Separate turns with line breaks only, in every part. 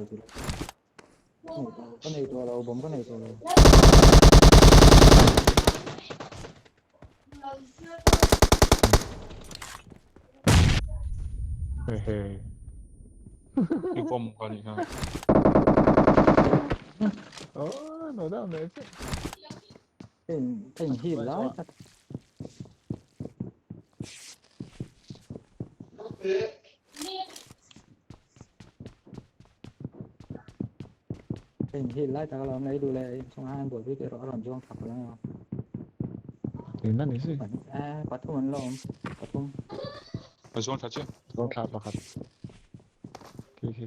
chứ có nàyตัวเราผมก็ในตัวเรา
เฮ้ยมีปมก่อนอีกครับโอ้หนูได้เลยสิ
เป็นหินแล้วเป็นหินไล่แต่เราไม่ดูแลช่องห้างบวชพี่เกิดเราช่วงขับแล้ว
ถึงนั่นนี่สิ
ปัดทุ่มลมปัดทุ่ม
ไปช่วงทัชเชอร์ช่วงครับครับโอเค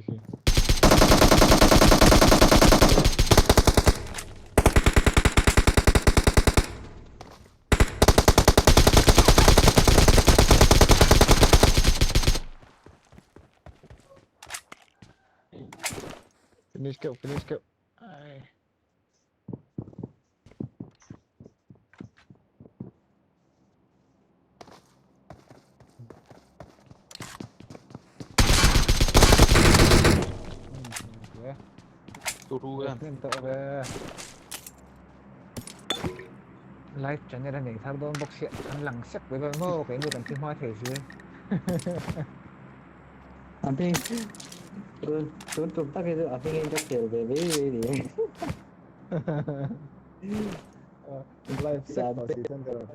finish kill รู้กัน
Minta över live channel này thao đôn bốc xịn ăn lẳng sắc với vợ ngô cái người cần phim hoa thể dưới
anh Phi tuấn chụp tắt cái gì anh Phi cho kiểu về với
live set vào season rồi